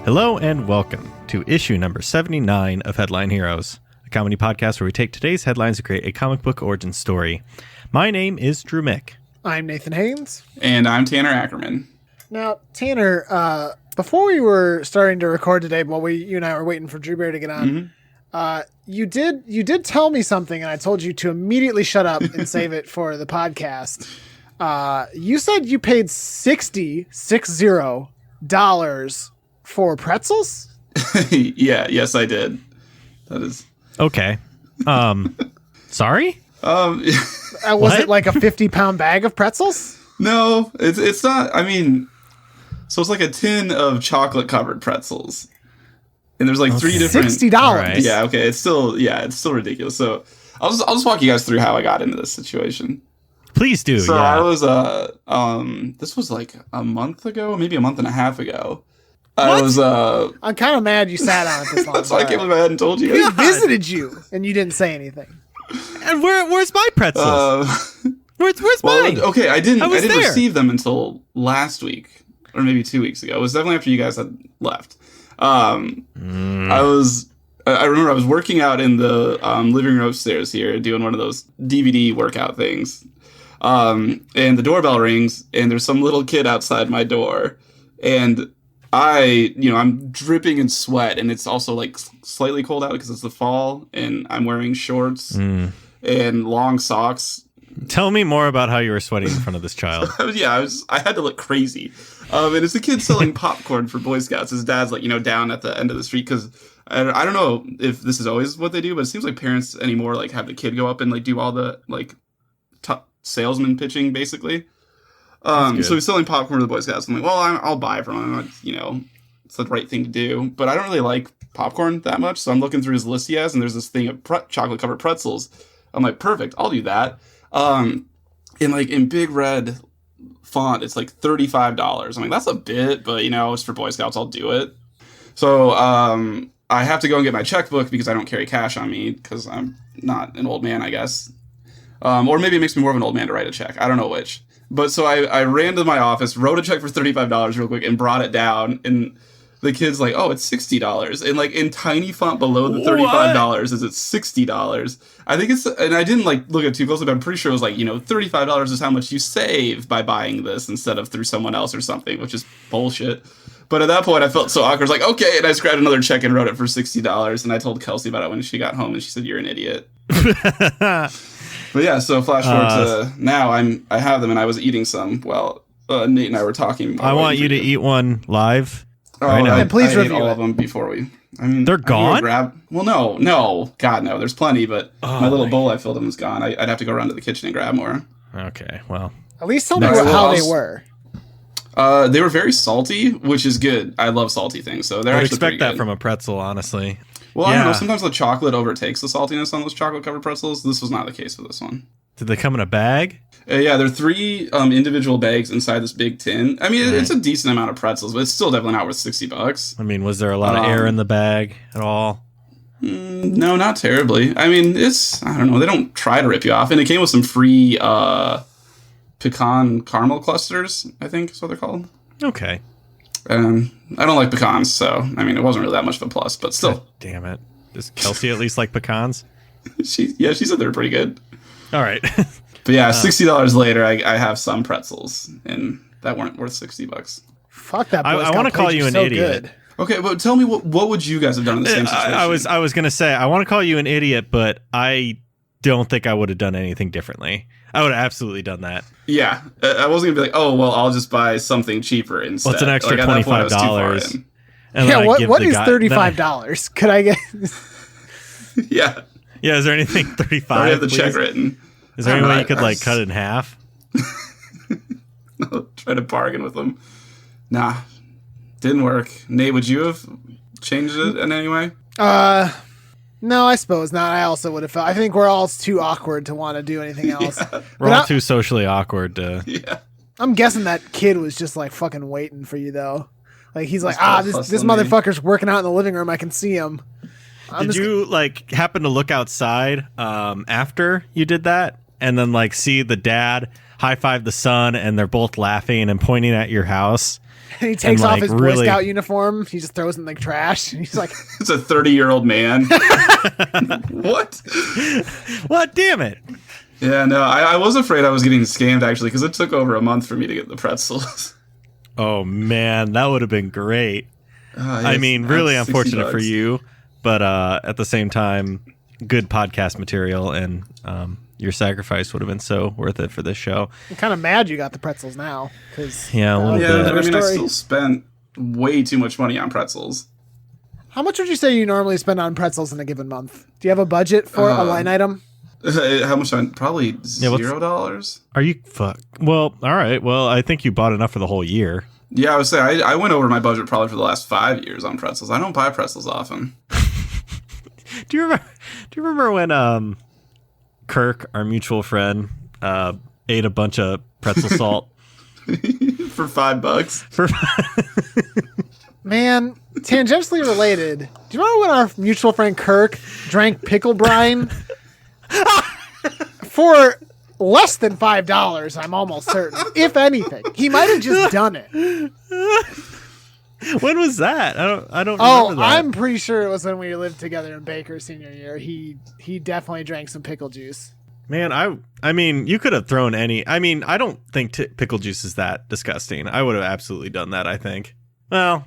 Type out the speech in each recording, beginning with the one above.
Hello and welcome to issue number 79 of Headline Heroes, a comedy podcast where we take today's headlines to create a comic book origin story. My name is Drew Mick. I'm Nathan Haynes. And I'm Tanner Ackerman. Now, Tanner, before we were starting to record today, while you and I were waiting for Drew Bear to get on, you did tell me something, and I told you to immediately shut up and save it for the podcast. You said you paid $60 for pretzels? Yes, I did. That is Okay. Sorry? Was it like a 50-pound bag of pretzels? No, it's not. I mean, so it's like a tin of chocolate covered pretzels, and there's like three different. $60. Right. Yeah. Okay. It's still ridiculous. So I'll just walk you guys through how I got into this situation. Please do. So yeah. I was this was like a month ago, maybe a month and a half ago. I was I'm kind of mad you sat on it this long. that's why I came with my head and told you. We visited you, and you didn't say anything. And where's my pretzels? Where's mine? Okay, I didn't there. receive them until last week, or maybe 2 weeks ago. It was definitely after you guys had left. I remember I was working out in the living room upstairs here, doing one of those DVD workout things. And the doorbell rings, and there's some little kid outside my door, and I'm dripping in sweat, and it's also like slightly cold out because it's the fall, and I'm wearing shorts and long socks. Tell me more about how you were sweating in front of this child. I had to look crazy. And it's a kid selling popcorn for Boy Scouts. His dad's like, down at the end of the street, because I don't know if this is always what they do, but it seems like parents anymore like have the kid go up and like do all the like salesman pitching basically. So he's selling popcorn to the Boy Scouts. I'm like, well, I'll buy from him. It's the right thing to do. But I don't really like popcorn that much, so I'm looking through his list he has, and there's this thing of chocolate covered pretzels. I'm like, perfect, I'll do that. In big red font, it's like $35. I'm like, that's a bit, but it's for Boy Scouts, I'll do it. So I have to go and get my checkbook because I don't carry cash on me because I'm not an old man, I guess. Or maybe it makes me more of an old man to write a check. I don't know which. But so I ran to my office, wrote a check for $35 real quick, and brought it down. And the kid's like, "Oh, it's $60." And like in tiny font below the $35 is it's $60. I think and I didn't like look at it too closely, but I'm pretty sure it was like, $35 is how much you save by buying this instead of through someone else or something, which is bullshit. But at that point, I felt so awkward. I was like, okay, and I grabbed another check and wrote it for $60. And I told Kelsey about it when she got home, and she said, "You're an idiot." But yeah, so flash forward to now. I have them, and I was eating some while Nate and I were talking. I want you to eat one live. Right now. Please I ate review all it. of them before we. I mean, They're gone? No, God, no. There's plenty, but my little bowl I filled them is gone. I'd have to go around to the kitchen and grab more. Okay, well. At least tell me how they were. They were very salty, which is good. I love salty things, so they're I would actually expect that good. from a pretzel, honestly. Well, I don't know. Sometimes the chocolate overtakes the saltiness on those chocolate-covered pretzels. This was not the case with this one. Did they come in a bag? Yeah, there are 3 individual bags inside this big tin. I mean, it's a decent amount of pretzels, but it's still definitely not worth $60. I mean, was there a lot of air in the bag at all? No, not terribly. I mean, I don't know. They don't try to rip you off. And it came with some free pecan caramel clusters, I think is what they're called. Okay. I don't like pecans, so, I mean, it wasn't really that much of a plus, but still. God damn it. Does Kelsey at least like pecans? She said they're pretty good. All right. But yeah, $60 later, I have some pretzels, and that weren't worth $60. Fuck that. I want to call you an idiot. Good. Okay, but tell me what would you guys have done in the same situation? I was gonna say I want to call you an idiot, but I don't think I would have done anything differently. I would have absolutely done that. Yeah, I wasn't gonna be like, oh well, I'll just buy something cheaper instead. What's an extra $25? Yeah, what is $35? Could I get? Yeah. Yeah, is there anything 35? I have the check written. Is there any way you could like cut it in half? Try to bargain with them. Nah, didn't work. Nate, would you have changed it in any way? No, I suppose not. I also would have felt. I think we're all too awkward to want to do anything else. Yeah. We're all too socially awkward to. Yeah. I'm guessing that kid was just like fucking waiting for you though. Like he's like, this motherfucker's working out in the living room. I can see him. Did you like happen to look outside after you did that, and then like see the dad high five the son, and they're both laughing and pointing at your house? And he takes And, off like, his Boy really- Scout uniform. He just throws it in the trash. And he's like, It's a 30-year-old man. What? What? Damn it. Yeah, no, I was afraid I was getting scammed, actually, because it took over a month for me to get the pretzels. Oh, man. That would have been great. I mean, really $60. unfortunate for you, but at the same time, good podcast material, and your sacrifice would have been so worth it for this show. I'm kind of mad you got the pretzels now. Cause, Yeah, a little Yeah, bit. but I mean, I Story. still spent way too much money on pretzels. How much would you say you normally spend on pretzels in a given month? Do you have a budget for a line item? How much? Probably what's- $0. Are you fuck? Well, all right. Well, I think you bought enough for the whole year. Yeah, I would say I went over my budget probably for the last 5 years on pretzels. I don't buy pretzels often. Do you remember when Kirk, our mutual friend, ate a bunch of pretzel salt For $5. for Man, tangentially related. Do you remember when our mutual friend Kirk drank pickle brine? For less than $5, I'm almost certain. If anything. He might have just done it. When was that? I don't Oh, remember that. I'm pretty sure it was when we lived together in Baker's senior year. He definitely drank some pickle juice. Man, I mean, you could have thrown any. I mean, I don't think pickle juice is that disgusting. I would have absolutely done that, I think. Well,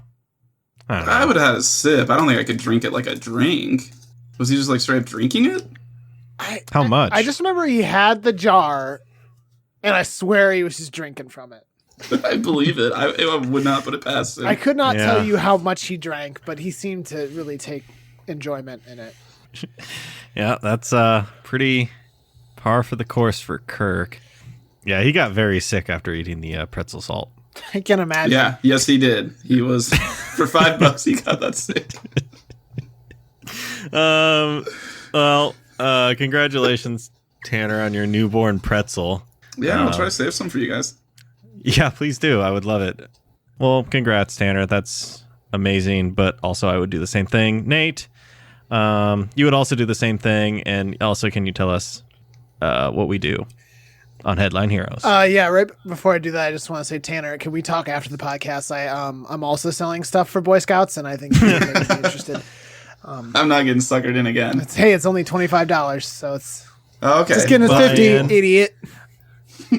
I don't know. I would have had a sip. I don't think I could drink it like a drink. Was he just like straight up drinking it? How much? I just remember he had the jar, and I swear he was just drinking from it. I believe it. I would not put it past him. I could not Yeah. tell you how much he drank, but he seemed to really take enjoyment in it. Yeah, that's pretty par for the course for Kirk. Yeah, he got very sick after eating the pretzel salt. I can imagine. Yeah, yes, he did. He was for $5. He got that sick. Well, congratulations, Tanner, on your newborn pretzel. Yeah, I'll try to save some for you guys. Yeah, please do. I would love it. Well, congrats, Tanner. That's amazing. But also, I would do the same thing. Nate, you would also do the same thing. And also, can you tell us what we do on Headline Heroes? Yeah, right before I do that, I just want to say, Tanner, can we talk after the podcast? I'm also selling stuff for Boy Scouts, and I think you'd be interested. I'm not getting suckered in again. It's only $25, so it's Okay. just getting a But- 50, Man. idiot.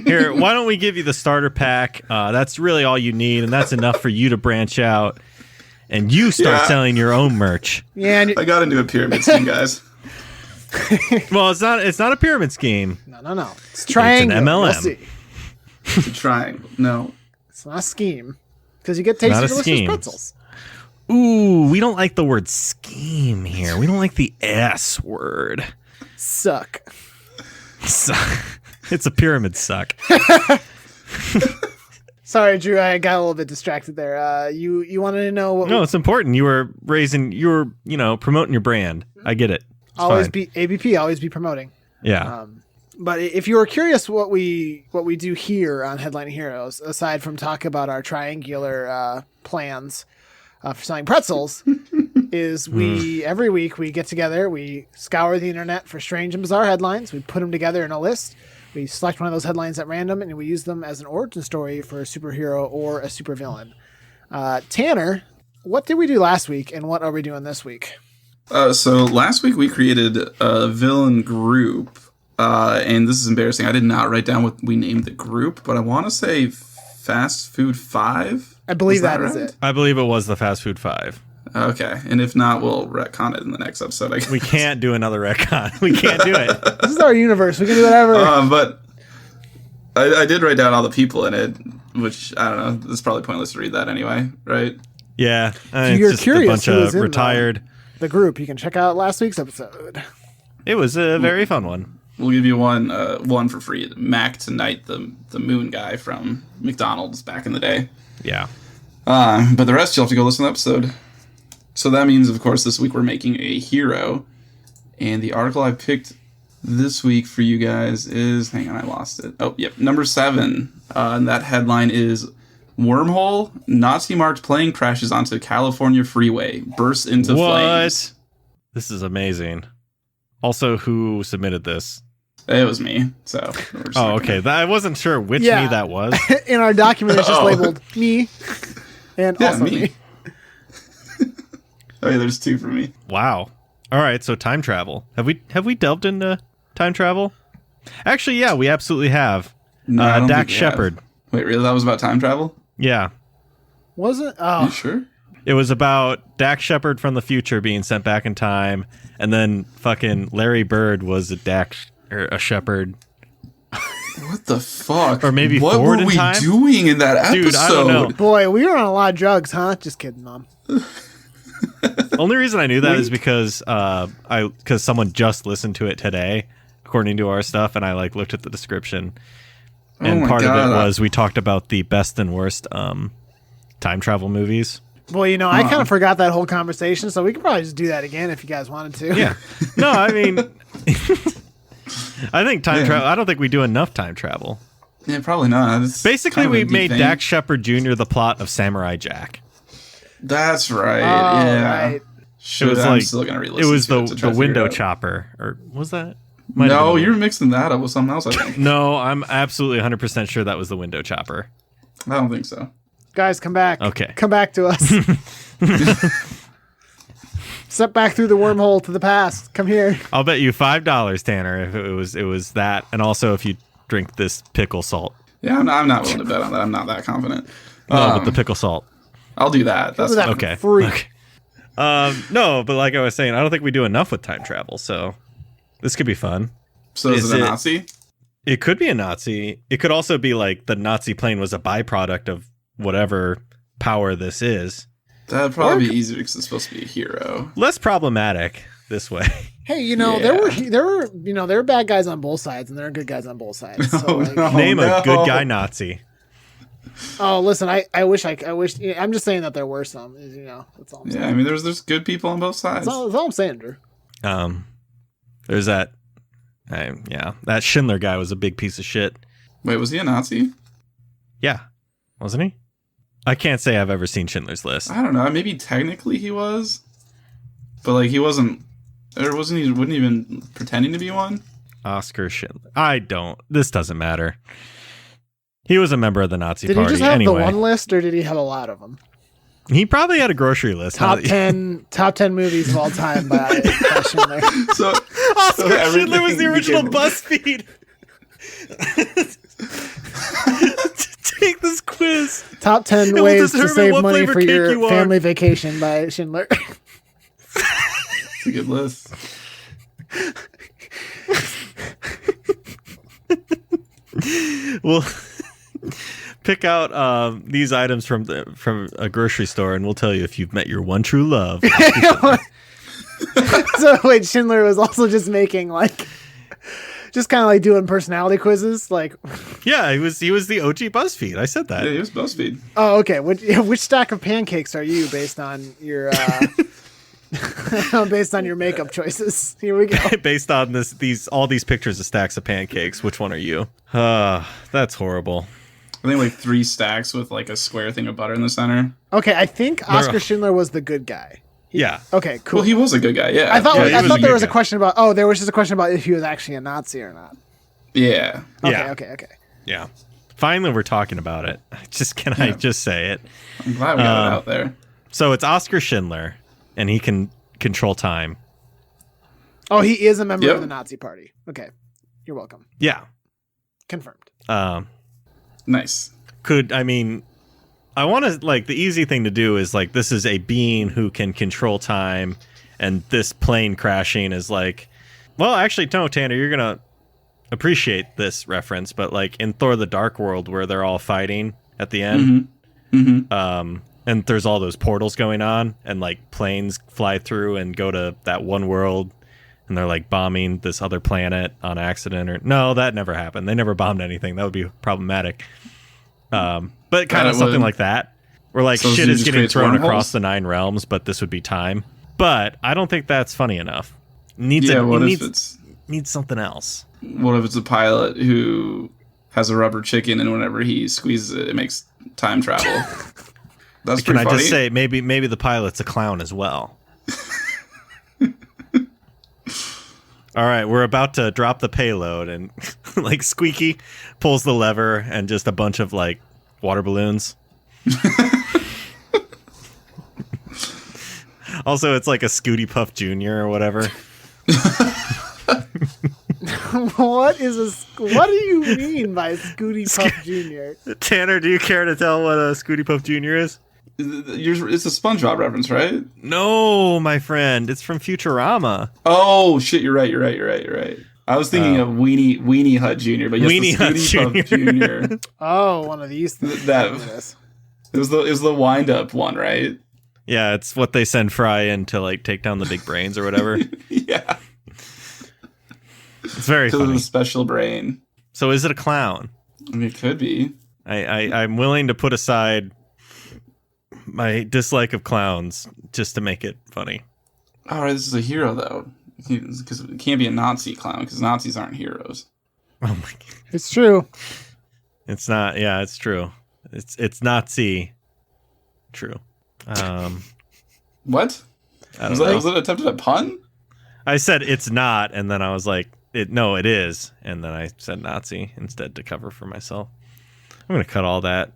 Here, why don't we give you the starter pack? That's really all you need, and that's enough for you to branch out and you start Yeah. selling your own merch. Yeah, and I got into a pyramid scheme, guys. Well, it's not a pyramid scheme. no. It's triangle. MLM. You'll see. It's a triangle. No. It's not a scheme. Because you get tasty, Not a delicious scheme. pretzels. Ooh, we don't like the word scheme here. We don't like the S word. Suck. It's a pyramid suck. Sorry, Drew, I got a little bit distracted there. You wanted to know what No, it's important. You were promoting your brand. I get it. It's always fine. be ABP, always be promoting. Yeah. But if you were curious what we do here on Headline Heroes, aside from talk about our triangular plans for selling pretzels, is every week we get together, we scour the internet for strange and bizarre headlines, we put them together in a list, we select one of those headlines at random, and we use them as an origin story for a superhero or a supervillain. Tanner, what did we do last week, and what are we doing this week? So last week we created a villain group, and this is embarrassing. I did not write down what we named the group, but I want to say Fast Food 5. I believe that is right? it. I believe it was the Fast Food 5. Okay, and if not, we'll retcon it in the next episode. I guess. We can't do another retcon. We can't do it. This is our universe. We can do whatever. But I did write down all the people in it, which I don't know. It's probably pointless to read that anyway, right? Yeah. If you're it's just curious a bunch who was of in retired. the group, you can check out last week's episode. It was a very fun one. We'll give you one for free. Mac Tonight, the moon guy from McDonald's back in the day. Yeah. But the rest you'll have to go listen to the episode. So that means, of course, this week we're making a hero. And the article I picked this week for you guys is... Hang on, I lost it. Oh, yep. Number 7. And that headline is... Wormhole, Nazi-marked plane crashes onto California freeway. Bursts into flames. This is amazing. Also, who submitted this? It was me. So we're just Oh, not okay. gonna- I wasn't sure which Yeah. me that was. In our document, it's just Oh. labeled me. And Yeah, also me. Oh yeah, there's 2 for me. Wow. All right, so time travel. Have we delved into time travel? Actually, yeah, we absolutely have. No, I don't Dax think we have. Shepard. Wait, really? That was about time travel? Yeah. Was it? You Oh, sure? It was about Dax Shepard from the future being sent back in time, and then fucking Larry Bird was a Dax or a Shepard. What the fuck? Or maybe what forward were in we time? doing in that episode? Dude, I don't know. boy, we were on a lot of drugs, huh? Just kidding, Mom. Only reason I knew that is because someone just listened to it today, according to our stuff, and I like looked at the description, and my part of God. it was we talked about the best and worst time travel movies. Well, you know, I kind of forgot that whole conversation, so we could probably just do that again if you guys wanted to. Yeah. No, I mean, I think time travel. I don't think we do enough time travel. Yeah, probably not. It's Basically, kind of a we deep made thing. Dax Shepard Jr. the plot of Samurai Jack. That's right. Oh, yeah. right. Shit, It was I'm like still gonna re-listen it was to it to try the to window figure it out. chopper, or was that? Might have No, been the- you're mixing that up with something else. I think. No, I'm absolutely 100% sure that was the window chopper. I don't think so. Guys, come back. Okay. Come back to us. Step back through the wormhole to the past. Come here. I'll bet you $5, Tanner, if it was that, and also if you drink this pickle salt. Yeah, I'm not willing to bet on that. I'm not that confident. No, with the pickle salt. I'll do that. That's Look at that Okay. freak. Okay. No, but like I was saying, I don't think we do enough with time travel, so this could be fun. So is Is it a it- Nazi? It could be a Nazi. It could also be like the Nazi plane was a byproduct of whatever power this is. That'd probably be easier because it's supposed to be a hero. Less problematic this way. Hey, you know, there were bad guys on both sides, and there are good guys on both sides. So, Oh, like, no. Name a no. good guy Nazi. oh, listen, I wish. Yeah, I'm just saying that there were some. You know, that's all. I'm saying. Yeah, I mean, there's good people on both sides. That's all I'm saying, Drew. There's that. That Schindler guy was a big piece of shit. Wait, was he a Nazi? Yeah, wasn't he? I can't say I've ever seen Schindler's List. I don't know. Maybe technically he was, but like he wasn't, or wasn't he? Wouldn't he even pretending to be one? Oscar Schindler. This doesn't matter. He was a member of the Nazi Did party. he just have anyway. the one list, or did he have a lot of them? He probably had a grocery list. Top 10 movies of all time by Schindler. So Oscar Schindler was the everything original became- BuzzFeed. Take this quiz. Top 10 will ways to determine save what money flavor for cake your you are. family vacation by Schindler. It's a good list. We'll pick out these items from a grocery store, and we'll tell you if you've met your one true love. So wait, Schindler was also just making just kind of like doing personality quizzes, like. Yeah, he was the OG BuzzFeed. I said that. Yeah, he was BuzzFeed. Oh, okay. Which stack of pancakes are you based on your based on your makeup choices? Here we go. Based on all these pictures of stacks of pancakes, which one are you? That's horrible. I think like 3 stacks with like a square thing of butter in the center. Okay, I think Oscar Schindler was the good guy. Yeah. Okay, cool. Well, he was a good guy. Yeah. I thought Yeah, he was a there good was a guy. question about. Oh, there was just a question about if he was actually a Nazi or not. Yeah. Yeah. Okay. Yeah. Finally, we're talking about it. I just say it? I'm glad we got it out there. So it's Oscar Schindler, and he can control time. Oh, he is a member Yep. of the Nazi Party. Okay, you're welcome. Yeah. Confirmed. Nice. I want to, the easy thing to do is, this is a being who can control time, and this plane crashing is well, actually, no, Tanner, you're going to appreciate this reference, but, in Thor the Dark World, where they're all fighting at the end, and there's all those portals going on, and, planes fly through and go to that one world, and they're, bombing this other planet on accident, no, that never happened. They never bombed anything. That would be problematic. But kind of it something would. like that, where So shit it is just getting creates thrown wormholes? across the 9 realms, but this would be time. But I don't think that's funny enough. Needs needs something else. What if it's a pilot who has a rubber chicken, and whenever he squeezes it, it makes time travel? That's Can pretty I funny. just say maybe the pilot's a clown as well? All right, we're about to drop the payload, and Squeaky pulls the lever, and just a bunch of water balloons. Also, it's like a Scooty Puff Jr. or whatever. What do you mean by Scooty Puff Jr.? Tanner, do you care to tell what a Scooty Puff Jr. is? It's a SpongeBob reference, right? No, my friend. It's from Futurama. Oh, shit, you're right. I was thinking of Weenie Hut Jr., but yes, Weenie the Scooty Puff Jr. Oh, one of these things. It was the wind-up one, right? Yeah, it's what they send Fry in to like take down the big brains or whatever. Yeah. It's very funny. The special brain. So is it a clown? I mean, it could be. I'm willing to put aside my dislike of clowns just to make it funny. All right, this is a hero, though. Because it can't be a Nazi clown, because Nazis aren't heroes. Oh my god. It's true. It's not. Yeah, it's true. It's Nazi. True. What? Was that an attempt at a pun? I said it's not, and then I was like, no, it is. And then I said Nazi instead to cover for myself. I'm going to cut all that.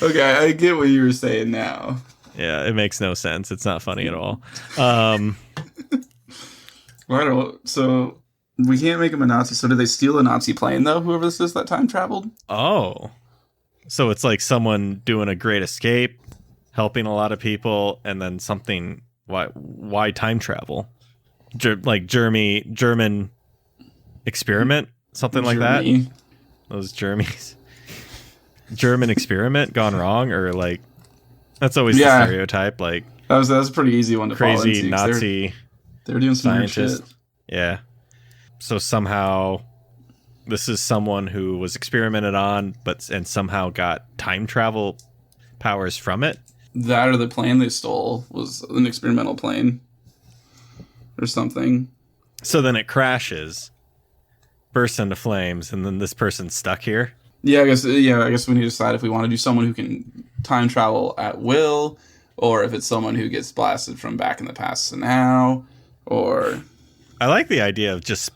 Okay, I get what you were saying now. Yeah, it makes no sense. It's not funny at all. Well, I don't know. So we can't make him a Nazi. So did they steal a Nazi plane, though, whoever this is that time traveled? Oh. So it's like someone doing a great escape, helping a lot of people, and then something... Why time travel? Like German experiment? Something like that? Those Germies. German experiment gone wrong? Or like... That's always the stereotype. Like that was a pretty easy one to follow into. Crazy Nazi They're doing some weird shit. Yeah. So somehow... This is someone who was experimented on, and somehow got time travel powers from it. That or the plane they stole was an experimental plane, or something. So then it crashes, bursts into flames, and then this person's stuck here. Yeah, I guess we need to decide if we want to do someone who can time travel at will, or if it's someone who gets blasted from back in the past to now, or. I like the idea of just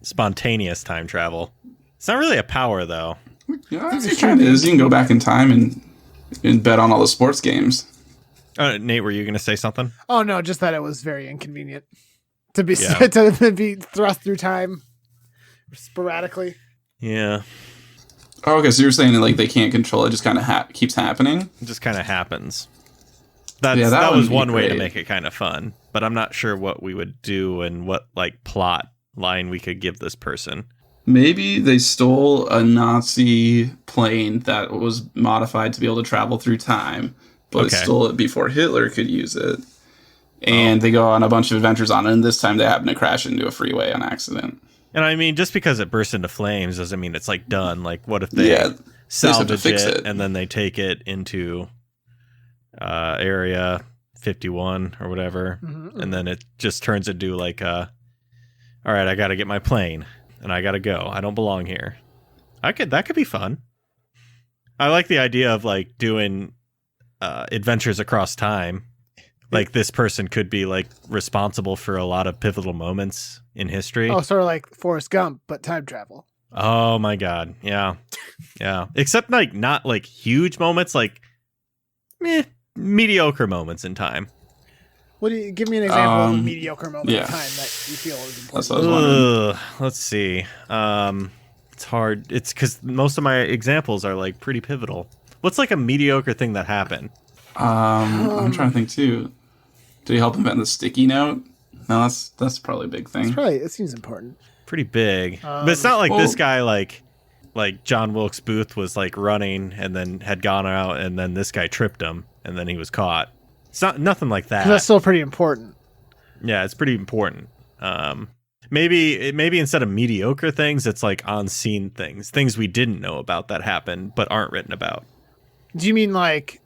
spontaneous time travel. It's not really a power, though. Yeah, it kind of is. You can go back in time and bet on all the sports games. Nate, were you going to say something? Oh no, just that it was very inconvenient to be to be thrust through time sporadically. Yeah. Oh, okay, so you're saying that like they can't control it; just kind of keeps happening. It just kind of happens. That was one way to make it kind of fun, but I'm not sure what we would do and what like plot line we could give this person. Maybe they stole a Nazi plane that was modified to be able to travel through time, but it stole it before Hitler could use it. And they go on a bunch of adventures on it, and this time they happen to crash into a freeway on accident. And I mean, just because it bursts into flames doesn't mean it's like done. Like, what if they salvage it and then they take it into Area 51 or whatever, and then it just turns into like all right, I got to get my plane. And I gotta go. I don't belong here. That could be fun. I like the idea of like doing adventures across time. Like this person could be like responsible for a lot of pivotal moments in history. Oh, sort of like Forrest Gump, but time travel. Oh my god, yeah, yeah. Except like not like huge moments, like mediocre moments in time. Give me an example of a mediocre moment in time that you feel is important? That's what I was wondering. Let's see. It's hard. It's because most of my examples are like pretty pivotal. What's like a mediocre thing that happened? I'm trying to think too. Did he help invent the sticky note? No, that's probably a big thing. It seems important. Pretty big, but it's not like this guy like John Wilkes Booth was like running and then had gone out and then this guy tripped him and then he was caught. It's nothing like that. That's still pretty important. Yeah, it's pretty important. Maybe instead of mediocre things, it's like on-scene things we didn't know about that happened but aren't written about. Do you mean like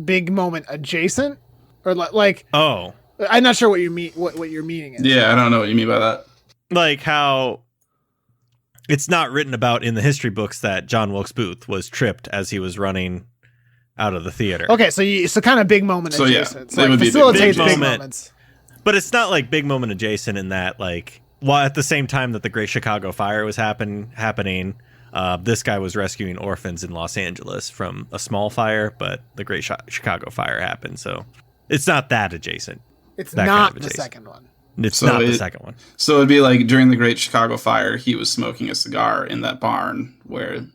big moment adjacent, or like? Oh, I'm not sure what you mean. What your meaning is? Yeah, I don't know what you mean by that. Like how it's not written about in the history books that John Wilkes Booth was tripped as he was running out of the theater. Okay, so kind of big moment adjacent. So like facilitates big moments. But it's not like big moment adjacent in that like while at the same time that the Great Chicago Fire was happening, This guy was rescuing orphans in Los Angeles from a small fire, but the Great Chicago Fire happened, so it's not that adjacent. It's that not kind of the adjacent. second one. It's not the second one. So it'd be like during the Great Chicago Fire, he was smoking a cigar in that barn where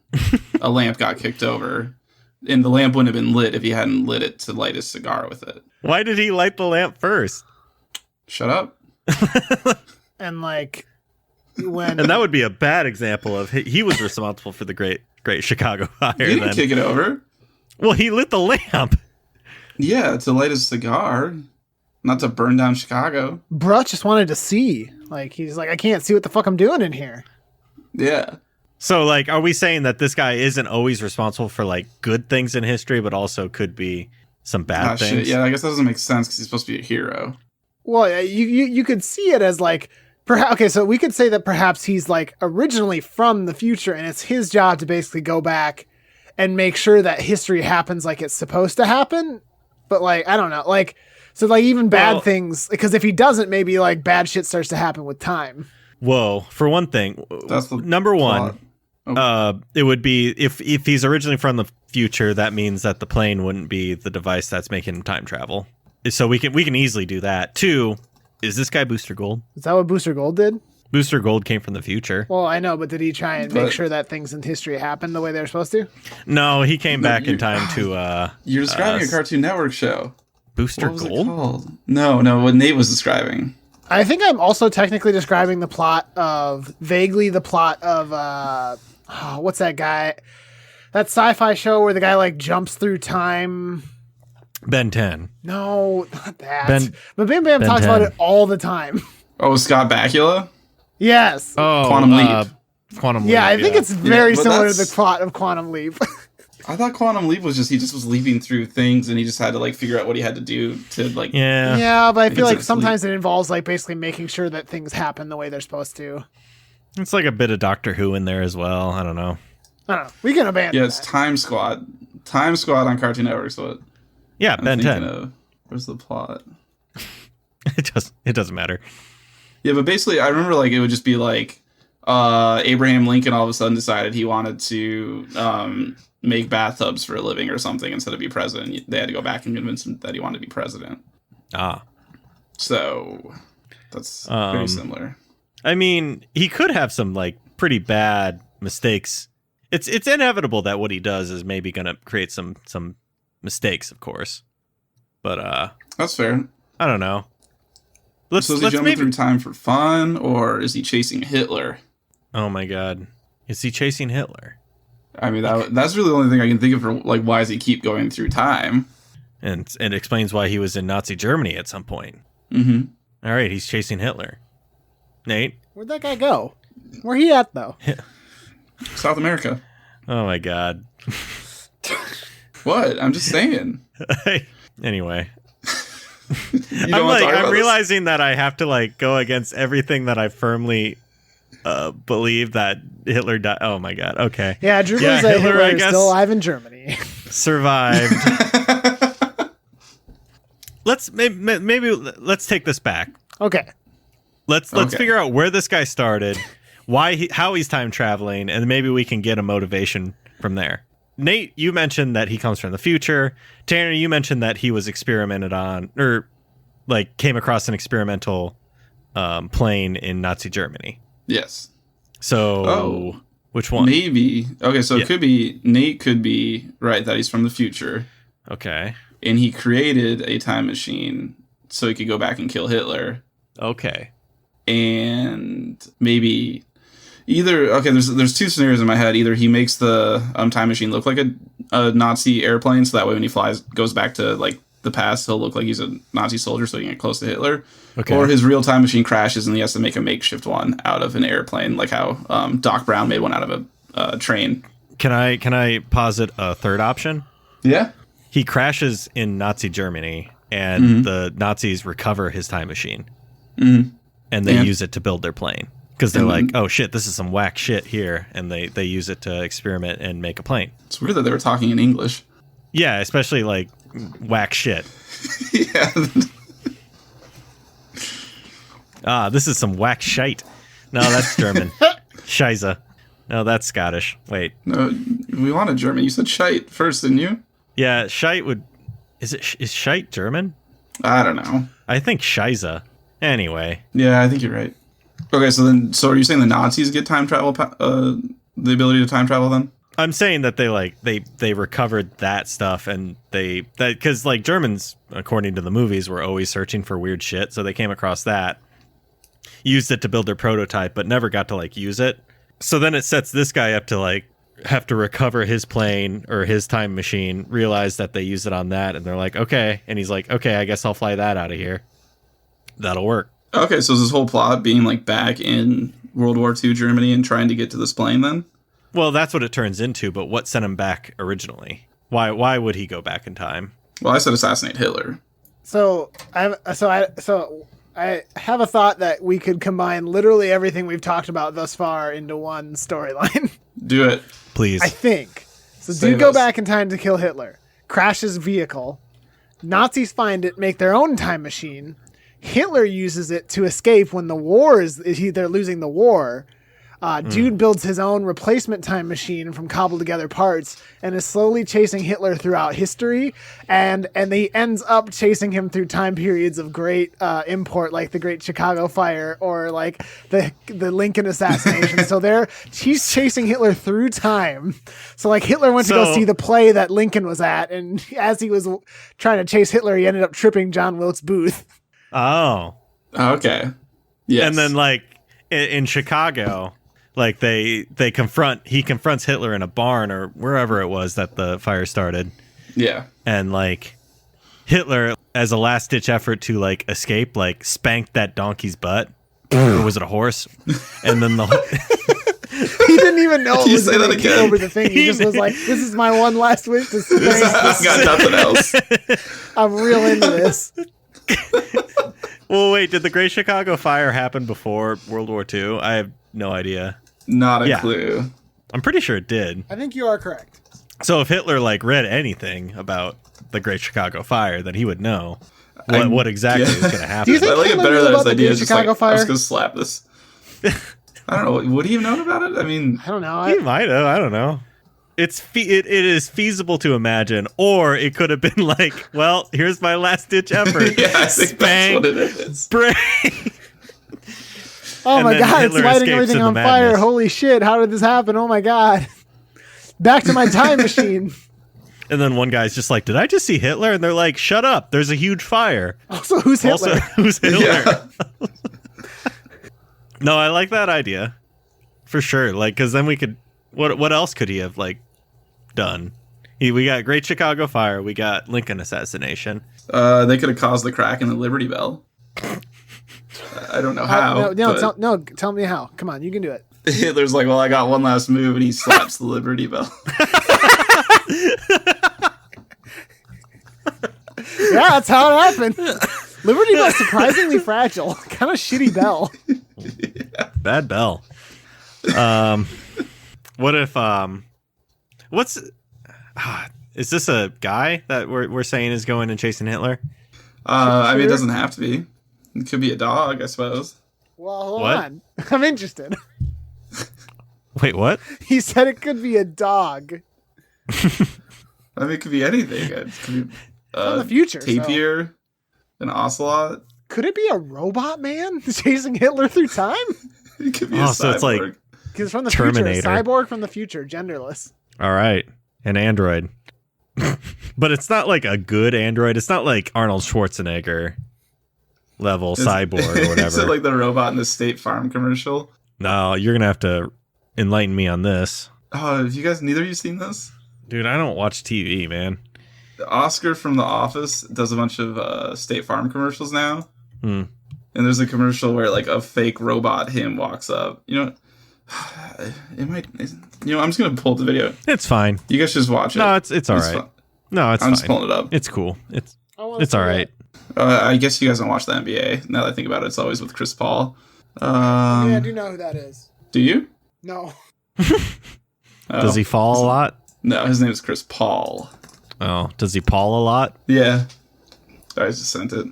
a lamp got kicked over, and the lamp wouldn't have been lit if he hadn't lit it to light his cigar with it. Why did he light the lamp first? Shut up. And like when And that would be a bad example of he was responsible for the Great Chicago Fire. He didn't kick it over. Well, he lit the lamp. Yeah, to light his cigar, not to burn down Chicago. Bruh just wanted to see. Like he's like, I can't see what the fuck I'm doing in here. Yeah. So, like, are we saying that this guy isn't always responsible for like good things in history, but also could be some bad things? Shit. Yeah, I guess that doesn't make sense because he's supposed to be a hero. Well, you could see it as like perhaps okay, so we could say that perhaps he's like originally from the future, and it's his job to basically go back and make sure that history happens like it's supposed to happen. But like I don't know, like so like even bad things, because if he doesn't, maybe like bad shit starts to happen with time. Whoa! For one thing, That's the number one, plot. it would be if he's originally from the future, that means that the plane wouldn't be the device that's making him time travel. So we can easily do that. Two, is this guy Booster Gold? Is that what Booster Gold did? Booster Gold came from the future. Well, I know, but did he try and make sure that things in history happened the way they're supposed to? No, he came back in time to. You're describing a Cartoon Network show. Booster What was Gold? it called? No, what Nate was describing. I think I'm also technically describing the plot of what's that guy? That sci-fi show where the guy like jumps through time. Ben 10. No, not that. But Bam Ben talks 10. about it all the time. Oh, Scott Bakula? Yes. Oh, Quantum Leap. Quantum Leap. Yeah, I think it's very but similar to that's- the plot of Quantum Leap. I thought Quantum Leap was he just was leaping through things and he just had to like figure out what he had to do to like. Yeah. Yeah, but I feel It's like a sometimes it involves like basically making sure that things happen the way they're supposed to. It's like a bit of Doctor Who in there as well. I don't know. I don't know. We can abandon Yeah, it's that. Time Squad. Time Squad on Cartoon Network. So what Yeah, I'm Ben thinking 10. of. Where's the plot? It doesn't matter. Yeah, but basically, I remember like it would just be like Abraham Lincoln all of a sudden decided he wanted to make bathtubs for a living or something instead of be president. They had to go back and convince him that he wanted to be president. Ah. So that's very similar. I mean, he could have some like pretty bad mistakes. It's inevitable that what he does is maybe going to create some mistakes, of course. But That's fair. I don't know. So is he jumping through time for fun, or is he chasing Hitler? Oh my God, is he chasing Hitler? I mean, that's really the only thing I can think of for like why does he keep going through time? And it explains why he was in Nazi Germany at some point. Mm-hmm. All right, he's chasing Hitler. Nate? Where'd that guy go? Where he at though? South America. Oh my God. What? I'm just saying. Anyway. I'm realizing that I have to like go against everything that I firmly believe that Hitler died. Oh my God. Okay. Yeah, Drew believes that Hitler, Hitler I is guess, still alive in Germany. survived. Maybe let's take this back. Okay. Let's Okay. figure out where this guy started, how he's time traveling, and maybe we can get a motivation from there. Nate, you mentioned that he comes from the future. Tanner, you mentioned that he was experimented on, or like came across an experimental plane in Nazi Germany. Yes. So, which one? Maybe. Okay, so Yeah. it could be Nate could be right that he's from the future, Okay. and he created a time machine so he could go back and kill Hitler. Okay. And maybe there's two scenarios in my head. Either he makes the time machine look like a Nazi airplane, so that way when he goes back to like the past, he'll look like he's a Nazi soldier, so he can get close to Hitler. Okay. Or his real time machine crashes and he has to make a makeshift one out of an airplane, like how Doc Brown made one out of a train. Can I posit a third option? Yeah. He crashes in Nazi Germany, and the Nazis recover his time machine, and they use it to build their plane because they're like, "Oh shit, this is some whack shit here," and they use it to experiment and make a plane. It's weird that they were talking in English. Yeah, especially like whack shit. Yeah. This is some whack shite. No, that's German. Scheiße. No, that's Scottish. Wait. No, we wanted German. You said shite first, didn't you? Yeah, Scheidt would... Is Scheidt German? I don't know. I think Scheisse. Anyway. Yeah, I think you're right. Okay, so are you saying the Nazis get time travel, the ability to time travel then? I'm saying that they recovered that stuff, and because like Germans, according to the movies, were always searching for weird shit, so they came across that, used it to build their prototype, but never got to like use it. So then it sets this guy up to like have to recover his plane or his time machine, realize that they use it on that, and they're like, okay, and he's like, okay, I guess I'll fly that out of here. That'll work. Okay, so is this whole plot being like back in World War II Germany and trying to get to this plane then? Well, that's what it turns into, but what sent him back originally? Why would he go back in time? Well, I said assassinate Hitler. So I have a thought that we could combine literally everything we've talked about thus far into one storyline. Do it. Please. I think. So Save dude go us. back in time to kill Hitler. Crashes vehicle. Nazis find it, make their own time machine. Hitler uses it to escape when the war they're losing the war. Dude builds his own replacement time machine from cobbled together parts and is slowly chasing Hitler throughout history. And he ends up chasing him through time periods of great import, like the Great Chicago Fire or like the Lincoln assassination. So he's chasing Hitler through time. So like Hitler went to go see the play that Lincoln was at. And as he was trying to chase Hitler, he ended up tripping John Wilkes Booth. Oh. Okay. Yes. And then like in Chicago, like he confronts Hitler in a barn or wherever it was that the fire started. Yeah. And like Hitler, as a last ditch effort to like escape, like spanked that donkey's butt. Or was it a horse? And then He didn't even know Can it you was say that going to get again? over the thing. He just was like, this is my one last wish to spank. I've got nothing else. I'm real into this. Well, wait, did the Great Chicago Fire happen before World War II? I have no idea. Not a Yeah. clue. I'm pretty sure it did. I think you are correct. So if Hitler like read anything about the Great Chicago Fire, then he would know I- what exactly yeah. is going to happen. Do you think I like it Hitler better knew that about his the idea Great is just Chicago like, Fire? I'm just going to slap this. I don't know. Would he have known about it? I mean, I don't know. He might have. I don't know. It is feasible to imagine, or it could have been like, well, here's my last ditch effort. yeah, I think that's what it is. Spray. Oh And my then god, Hitler it's lighting escapes everything in the on fire. madness. Holy shit, how did this happen? Oh my god. Back to my time machine. And then one guy's just like, did I just see Hitler? And they're like, shut up. There's a huge fire. Also, who's Hitler? Also, who's Hitler? Yeah. No, I like that idea. For sure. Like, because then we could, what else could he have, like, done? We got Great Chicago Fire. We got Lincoln assassination. They could have caused the crack in the Liberty Bell. I don't know how. Tell me how. Come on, you can do it. Hitler's like, well, I got one last move, and he slaps the Liberty Bell. Yeah, that's how it happened. Liberty Bell's surprisingly fragile. Kind of shitty bell. Bad bell. What if, is this a guy that we're saying is going and chasing Hitler? I mean, it doesn't have to be. It could be a dog, I suppose. Well, hold What? on. I'm interested. Wait, what? He said it could be a dog. I mean, it could be anything. It could be From the future. so- tapir, an ocelot. Could it be a robot man chasing Hitler through time? It could be a Oh, so it's like- cyborg. Because from the Terminator. future, cyborg from the future, genderless. All right. An android. But it's not like a good android. It's not like Arnold Schwarzenegger level cyborg or whatever. Is it like the robot in the State Farm commercial? No, you're going to have to enlighten me on this. Oh, have you guys, neither of you seen this? Dude, I don't watch TV, man. Oscar from The Office does a bunch of State Farm commercials now. Hmm. And there's a commercial where like a fake robot him walks up. You know, it might. You know, I'm just gonna pull up the video. It's fine. You guys should just watch it. No, it's all right. fun. No, it's I'm fine. just pulling it up. It's cool. It's wanna it's see all that. right. I guess you guys don't watch the NBA. Now that I think about it, it's always with Chris Paul. Yeah, I do know who that is. Do you? No. Oh. Does he fall a lot? No, his name is Chris Paul. Oh, does he paul a lot? Yeah. I just sent it.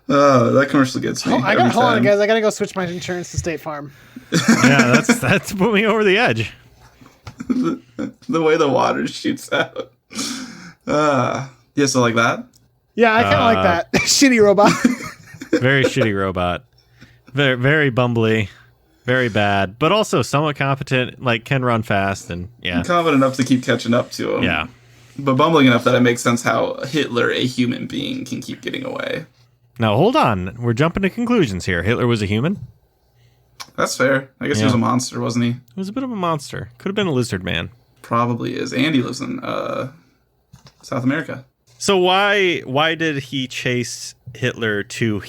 That commercial gets me. Hold on, guys. I gotta go switch my insurance to State Farm. Yeah, that's put me over the edge. The way the water shoots out. Yeah, so like that. Yeah, I kind of like that. Shitty robot. Very shitty robot. Very, very bumbly. Very bad, but also somewhat competent. Like can run fast and yeah, Confident enough to keep catching up to him. yeah. But bumbling enough that it makes sense how Hitler, a human being, can keep getting away. Now hold on, we're jumping to conclusions here. Hitler was a human. That's fair. I guess he was a monster, wasn't he? He was a bit of a monster. Could have been a lizard man. Probably is. And he lives in South America. So why did he chase Hitler to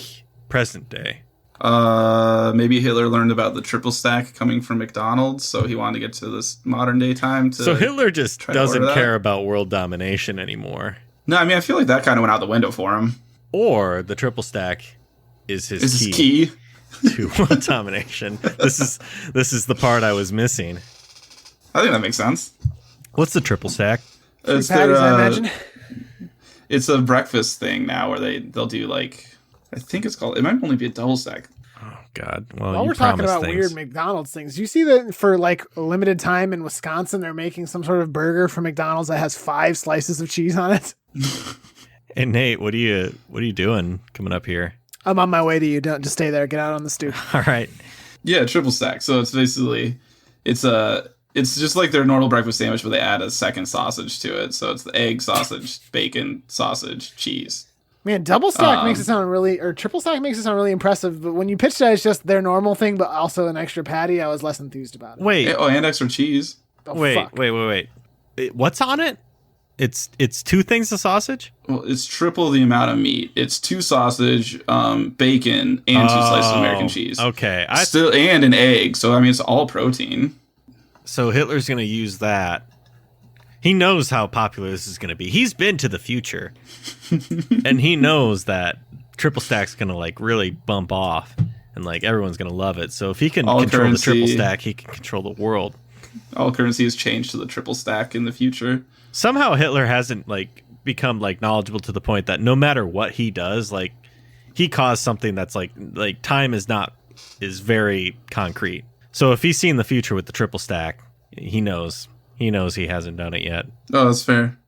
present day? Maybe Hitler learned about the triple stack coming from McDonald's, so he wanted to get to this modern day time. So Hitler just doesn't order care about world domination anymore. No, I mean, I feel like that kind of went out the window for him. Or the triple stack is his key to world domination. This is the part I was missing. I think that makes sense. What's the triple stack? It's Patties, I imagine. It's a breakfast thing now where they'll do like, I think it's called, it might only be a double stack. Oh God! Well, While you we're talking about things. weird McDonald's things, you see that for like a limited time in Wisconsin, they're making some sort of burger from McDonald's that has 5 slices of cheese on it. Hey Nate, what are you doing coming up here? I'm on my way to you. Don't just stay there. Get out on the stoop. All right. Yeah, triple stack. So it's basically, it's just like their normal breakfast sandwich, but they add a second sausage to it. So it's the egg, sausage, bacon, sausage, cheese. Man, double stack makes it sound really, or triple stack makes it sound really impressive. But when you pitched it as just their normal thing, but also an extra patty, I was less enthused about it. Wait. Oh, and extra cheese. Oh, wait. fuck. Wait. What's on it? It's 2 things of sausage? Well, it's triple the amount of meat. It's 2 sausage, bacon, and 2 slices of American cheese. Okay. And an egg. So I mean, it's all protein. So Hitler's going to use that. He knows how popular this is going to be. He's been to the future. And he knows that triple stack's going to like really bump off and like everyone's going to love it. So if he can control the triple stack, he can control the world. All currency is changed to the triple stack in the future. Somehow Hitler hasn't like become like knowledgeable to the point that no matter what he does, like he caused something that's like time is very concrete. So if he's seen the future with the triple stack, he knows he hasn't done it yet. Oh, that's fair.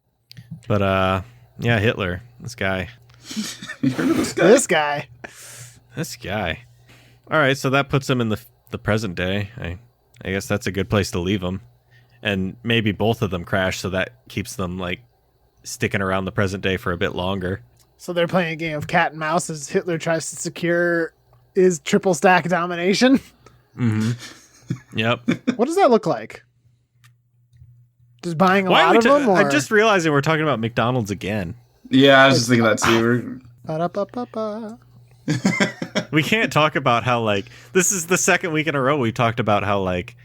But yeah, Hitler, this guy. You heard of this guy? This guy. All right, so that puts him in the present day. I guess that's a good place to leave him. And maybe both of them crash, so that keeps them like sticking around the present day for a bit longer. So they're playing a game of cat and mouse as Hitler tries to secure his triple stack domination. Mm-hmm. Yep. What does that look like? Just buying a lot of them? Or? I'm just realizing we're talking about McDonald's again. Yeah, I was just thinking that too. Ba-da-ba-ba-ba. We can't talk about how like this is the second week in a row we talked about how like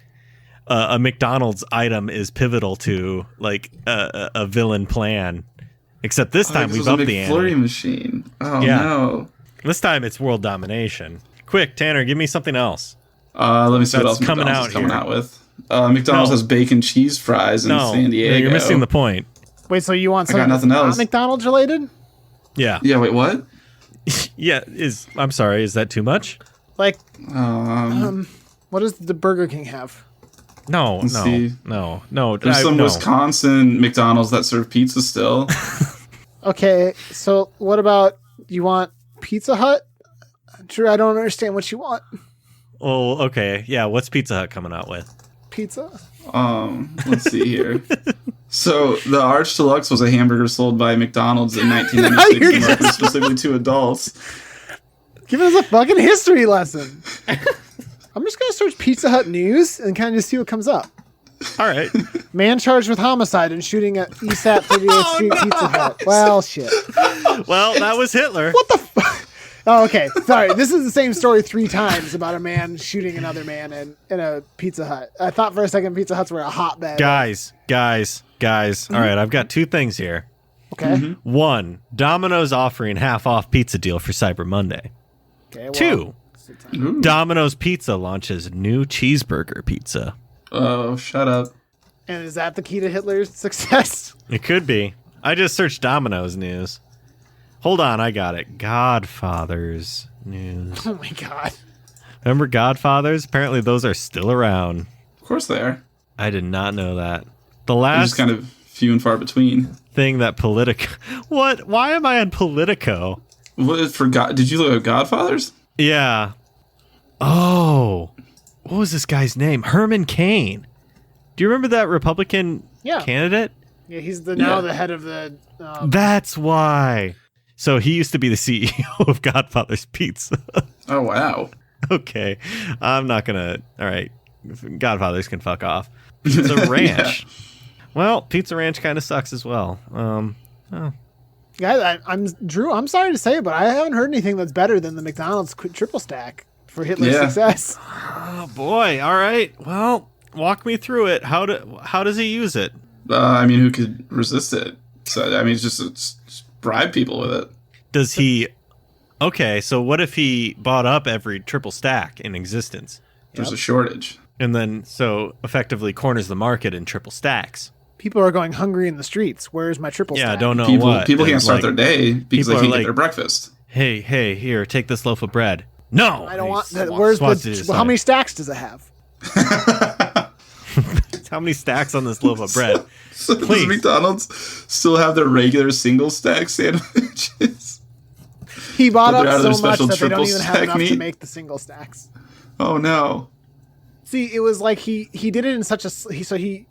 a McDonald's item is pivotal to like a villain plan. Except this time we've upped the ante. McFlurry machine. Oh no! This time it's world domination. Quick, Tanner, give me something else. Let me see what else coming McDonald's is coming here. out with. McDonald's has bacon cheese fries in San Diego. No, you're missing the point. Wait, so you want I got something nothing that's not else. McDonald's related? Yeah. Yeah. Wait. What? Yeah. I'm sorry. Is that too much? Like, Um, what does the Burger King have? No. Let's see. No. There's some Wisconsin McDonald's that serve pizza still. Okay, so what about you want Pizza Hut? Drew, I don't understand what you want. Oh, okay. Yeah. What's Pizza Hut coming out with? Pizza? Let's see here. So the Arch Deluxe was a hamburger sold by McDonald's in 1996, marketed specifically to adults. Giving us a fucking history lesson. I'm just gonna search Pizza Hut news and kind of just see what comes up. All right. Man charged with homicide and shooting at ESAT 38th Street Pizza Hut. Well, shit. Well, that was Hitler. What the fuck? Oh, okay. Sorry. This is the same story 3 times about a man shooting another man in a Pizza Hut. I thought for a second Pizza Huts were a hotbed. Guys. All right. I've got 2 things here. Okay. Mm-hmm. 1, Domino's offering half off pizza deal for Cyber Monday. Okay. Well, 2, Ooh. Domino's Pizza launches new cheeseburger pizza. Oh, shut up. and is that the key to Hitler's success? It could be. I just searched Domino's news. Hold on, I got it. Godfathers news. Oh my god. Remember Godfathers? Apparently those are still around. Of course they are. I did not know that. The They're last just kind of few and far between. thing that Politico... What? Why am I on Politico? What for? Did you look at Godfathers? Yeah. Oh. What was this guy's name? Herman Cain. Do you remember that Republican candidate? Yeah, he's now the head of the... That's why. So he used to be the CEO of Godfather's Pizza. Oh, wow. Okay. I'm not going to... All right. Godfathers can fuck off. Pizza Ranch. Yeah. Well, Pizza Ranch kind of sucks as well. Guys, I'm Drew. I'm sorry to say it, but I haven't heard anything that's better than the McDonald's triple stack for Hitler's success. Oh boy! All right. Well, walk me through it. How does he use it? I mean, who could resist it? So I mean, it's just bribe people with it. Does he? Okay. So what if he bought up every triple stack in existence, There's a shortage. and then so effectively corners the market in triple stacks? People are going hungry in the streets. Where's my triple stack? Yeah, I don't know People what. can't And, start like, their day because they people are can't like- get their breakfast. Hey, here, take this loaf of bread. No, I don't He want that. swats- Where's swats it to the? How side. many stacks does it have? How many stacks on this loaf of bread? So does Please. McDonald's still have their regular single stack sandwiches? He bought But they're up out of so their much special that they don't triple even have stack enough to meat? make the single stacks. Oh no. See, it was like he did it in such a he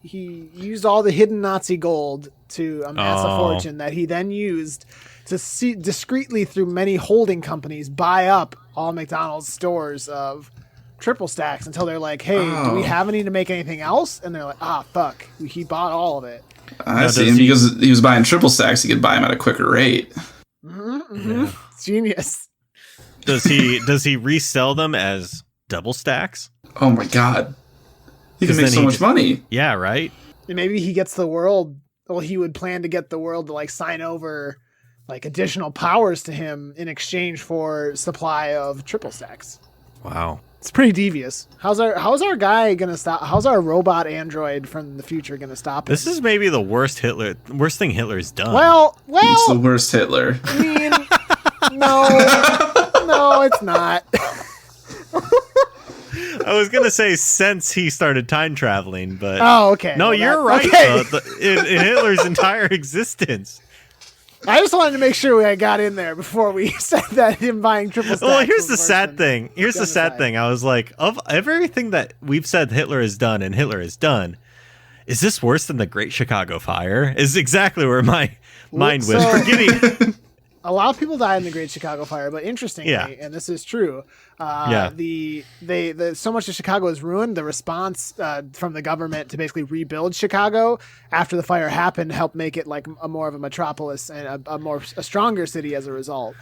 used all the hidden Nazi gold to amass a fortune that he then used to discreetly through many holding companies buy up all McDonald's stores of triple stacks until they're like, hey, do we have any to make anything else? And they're like, fuck, he bought all of it. I see. And because he was buying triple stacks, he could buy them at a quicker rate. Yeah. It's genius. Does he resell them as double stacks? Oh my god. He can 'Cause make then so he much just- money. Yeah, right. And maybe he gets the world. Well, he would plan to get the world to like sign over like additional powers to him in exchange for supply of triple stacks. Wow. It's pretty devious. How's our guy gonna stop? How's our robot android from the future gonna stop him? This is maybe the worst thing Hitler's done. well. It's the worst Hitler. I mean, no, it's not. I was gonna say since he started time traveling, but Oh, okay. no, Well, you're right. okay. In Hitler's entire existence. I just wanted to make sure I got in there before we said that him buying triple stacks. Well, here's was the worse sad than thing. Here's the sad genocide. thing. I was like, of everything that we've said Hitler has done and Hitler has done, is this worse than the Great Chicago Fire? Is exactly where my mind was. So- Forgetting. A lot of people died in the Great Chicago Fire, but interestingly, Yeah. and this is true, Yeah. so much of Chicago is ruined. The response from the government to basically rebuild Chicago after the fire happened helped make it like a more of a metropolis and a stronger city as a result.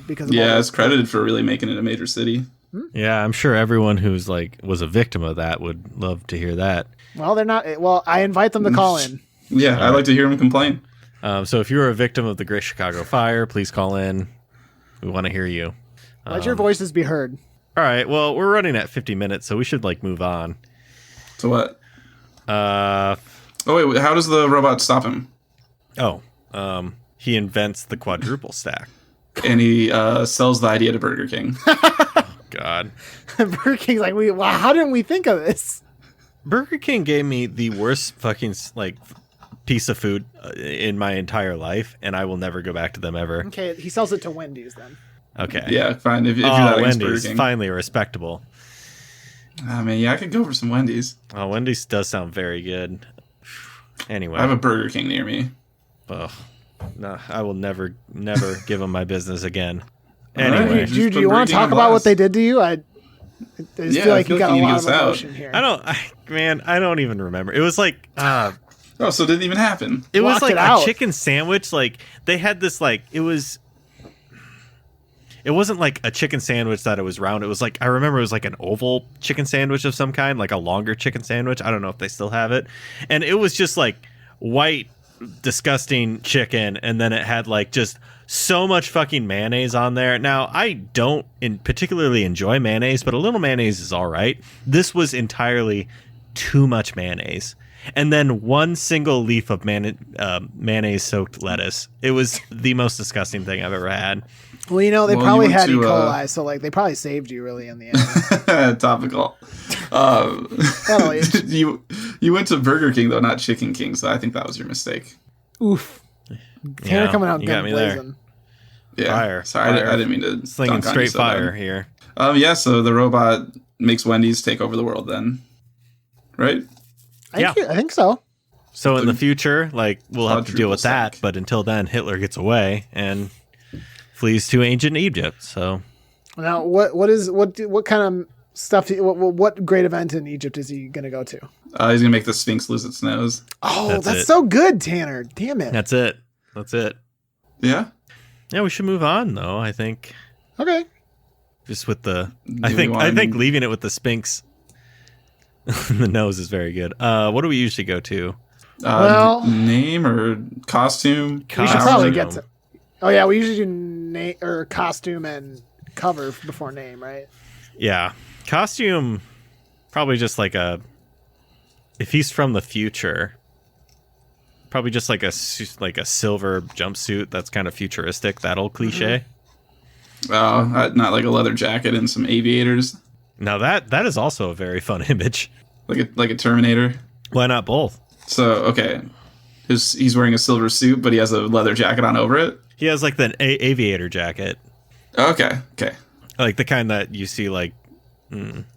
Because of all Yeah, the- it's credited for really making it a major city. Yeah, I'm sure everyone who's was a victim of that would love to hear that. well, they're not. Well, I invite them to call in. Yeah, I'd like to hear him complain. So if you were a victim of the Great Chicago Fire, please call in. We want to hear you. Let your voices be heard. All right. Well, we're running at 50 minutes, so we should move on. So what? Uh Oh wait, how does the robot stop him? he invents the quadruple stack. And he sells the idea to Burger King. God. Burger King's like, wow, how didn't we think of this? Burger King gave me the worst fucking piece of food in my entire life, and I will never go back to them ever. Okay, he sells it to Wendy's then. Okay. Yeah, fine. If you're that against Burger Wendy's, King. finally respectable. I mean, yeah, I could go for some Wendy's. Oh, Wendy's does sound very good. Anyway. I have a Burger King near me. Ugh. No, I will never give them my business again. All right. Anyway, Just Jude, do put you want Burger to King talk on about what blast. they did to you? I just Yeah, feel I like feel you got like a you need lot to of get us out. emotion here. I don't even remember. It was like, Oh, so it didn't even happen. it was Blocked like it a out. chicken sandwich. Like they had this, it wasn't like a chicken sandwich that it was round. It was like, I remember it was like an oval chicken sandwich of some kind, like a longer chicken sandwich. I don't know if they still have it. And it was just like white, disgusting chicken. And then it had just so much fucking mayonnaise on there. Now, I don't particularly enjoy mayonnaise, but a little mayonnaise is all right. This was entirely too much mayonnaise. and then one single leaf of mayonnaise-soaked lettuce. It was the most disgusting thing I've ever had. Well, they Well, you probably went had E. to, coli, so like they probably saved you really in the end. Topical. That'll age. You went to Burger King though, not Chicken King, so I think that was your mistake. Oof. Tanner coming out you got gun me there. blazing. Yeah. Fire. Sorry, Fire. I didn't mean to Slinging dunk on you straight so fire bad. here. Yeah, so the robot makes Wendy's take over the world then. Right? I think so. So in the future, like, we'll have to deal with that, Quadruple but until then, Hitler gets away and flees to ancient Egypt. So Now, what kind of stuff? What great event in Egypt is he going to go to? He's gonna make the Sphinx lose its nose. Oh, that's it. so good, Tanner. Damn it. that's it. That's it. Yeah? Yeah, we should move on, though. I think Okay. just with the, Do I we think want- leaving it with the Sphinx. The nose is very good. What do we usually go to? Well- Name or costume? We should Costume. probably get to. Oh yeah, we usually do name or costume and cover before name, right? Yeah, costume. Probably just like if he's from the future. Probably just like a silver jumpsuit that's kind of futuristic. That old cliche. Not like a leather jacket and some aviators, Now that is also a very fun image. like a Terminator. Why not both? So okay, he's wearing a silver suit, but he has a leather jacket on over it. He has like the aviator jacket, Okay, like the kind that you see like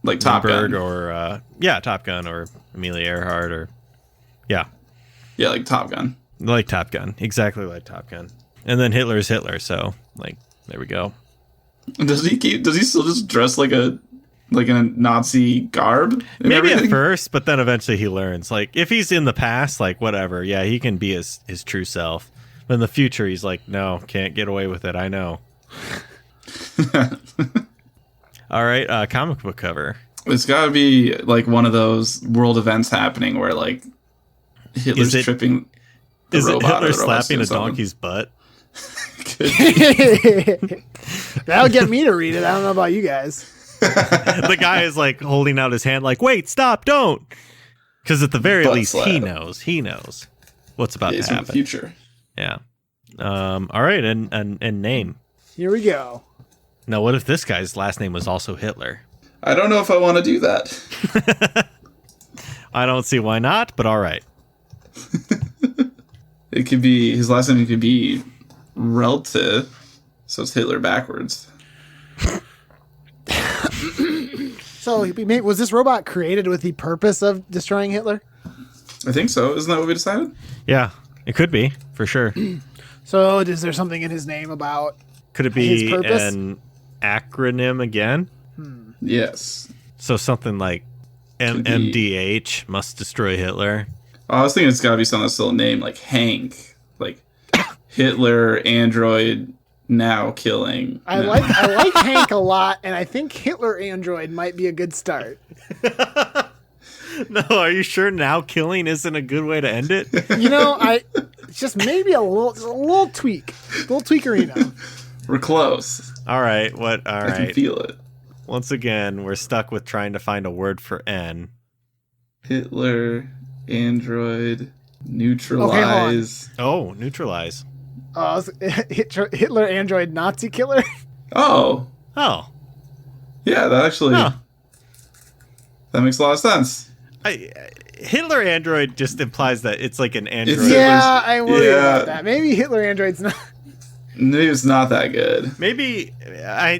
like Top Bird Gun, or Top Gun or Amelia Earhart or yeah, like Top Gun. like Top Gun, exactly like Top Gun. And then Hitler's Hitler, so like there we go. Does he still just dress like a Nazi garb? And Maybe everything? at first, but then eventually he learns. Like if he's in the past, like whatever, yeah, he can be his true self. But in the future, he's like, no, can't get away with it. I know. All right, comic book cover. It's got to be like one of those world events happening where like Hitler's tripping. The Is it robot or Hitler the robot's slapping doing a something. donkey's butt? That'll get me to read it. I don't know about you guys. The guy is like holding out his hand, like, wait, stop, don't. Because at the very Butt least, he slap. knows what's about He's to from the happen. future. Yeah. All right, and name. Here we go. Now, what if this guy's last name was also Hitler? I don't know if I want to do that. I don't see why not, but all right. It could be his last name could be Relte, so it's Hitler backwards. So, was this robot created with the purpose of destroying Hitler? I think so. Isn't that what we decided? Yeah, it could be for sure. So, is there something in his name about? Could it His be purpose? an acronym again? Yes. So something like Could be. MMDH, must destroy Hitler. I was thinking it's got to be something that's still a name, like Hank, like Hitler android now killing. I like Hank a lot, and I think Hitler Android might be a good start. No, are you sure now killing isn't a good way to end it? It's just maybe a little tweak, little tweakerino. We're close. All right, what? All I can right. feel it. Once again, we're stuck with trying to find a word for N. Hitler android neutralize. Oh, neutralize. Hitler Android Nazi killer. Oh, Oh, yeah, that actually huh. that makes a lot of sense. Hitler Android just implies that it's like an android. It's- Yeah, I worry Yeah. about that. Maybe Hitler Android's not. Maybe it's not that good. Maybe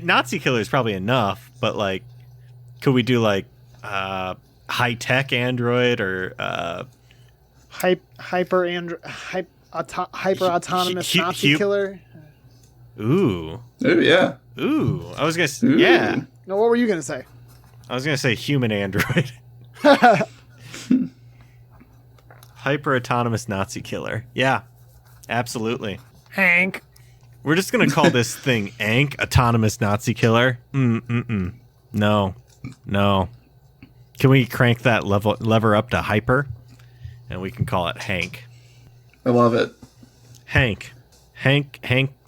Nazi killer is probably enough, but like, could we do like high tech android or Hyper autonomous Nazi killer. Ooh, Yeah. I was gonna Ooh. yeah, No, what were you gonna say? I was gonna say human android. Hyper autonomous Nazi killer. Yeah, absolutely. Hank. We're just gonna call this thing H.A.N.K, autonomous Nazi killer. No. Can we crank that lever up to hyper, and we can call it H.A.N.K. I love it. Hank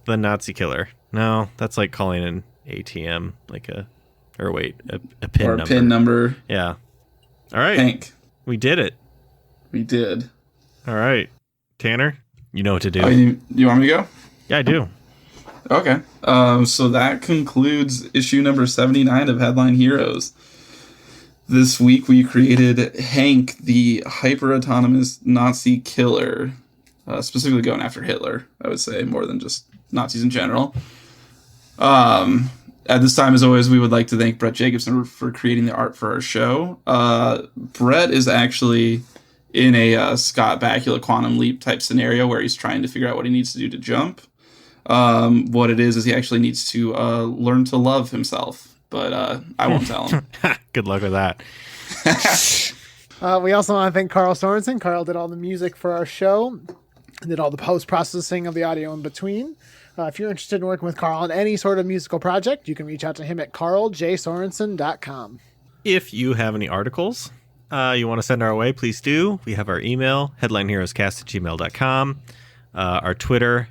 the Nazi killer. No, that's like calling an ATM, like a pin Or number. a pin number. Yeah. All right, Hank. we did it. We did. All right. Tanner, you know what to do. You want me to go? Yeah, I do. Okay. So that concludes issue number 79 of Headline Heroes. This week we created H.A.N.K, the hyper-autonomous Nazi killer. Specifically going after Hitler, I would say, more than just Nazis in general. At this time, as always, we would like to thank Brett Jacobson for creating the art for our show. Brett is actually in a Scott Bakula Quantum Leap type scenario where he's trying to figure out what he needs to do to jump. What it is he actually needs to learn to love himself, but I won't tell him. Good luck with that. We also want to thank Carl Sorensen. Carl did all the music for our show, did all the post-processing of the audio in between. If you're interested in working with Carl on any sort of musical project, you can reach out to him at carljsorensen.com. If you have any articles you want to send our way, please do. We have our email, headlineheroescast@gmail.com, our Twitter,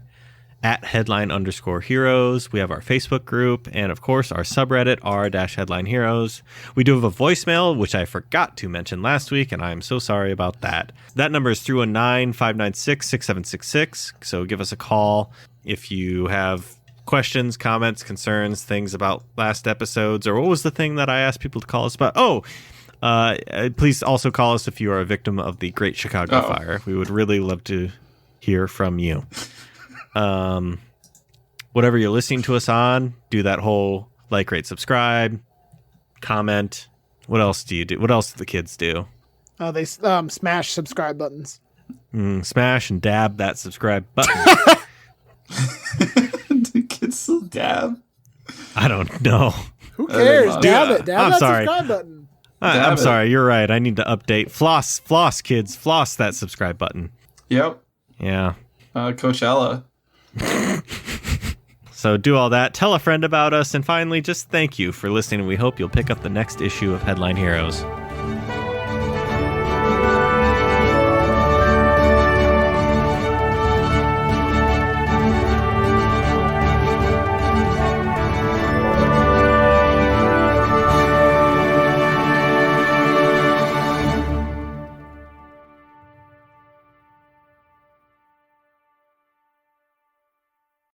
@headline_heroes. We have our Facebook group, and of course our subreddit, r-headline heroes. We do have a voicemail, which I forgot to mention last week, and I'm so sorry about that. That number is 319-596-6766, so give us a call if you have questions, comments, concerns, things about last episodes, or what was the thing that I asked people to call us about? Please also call us if you are a victim of the Great Chicago Fire. We would really love to hear from you. Whatever you're listening to us on, do that whole like, rate, subscribe, comment. What else do you do? What else do the kids do? They smash subscribe buttons. Smash and dab that subscribe button. Do kids still dab? I don't know. Who cares? Dab it. Dab I'm that sorry. subscribe button. I'm sorry. You're right. I need to update. Floss, kids. Floss that subscribe button. Yep. Yeah. Coachella. So do all that. Tell a friend about us. And finally, just thank you for listening. We hope you'll pick up the next issue of Headline Heroes.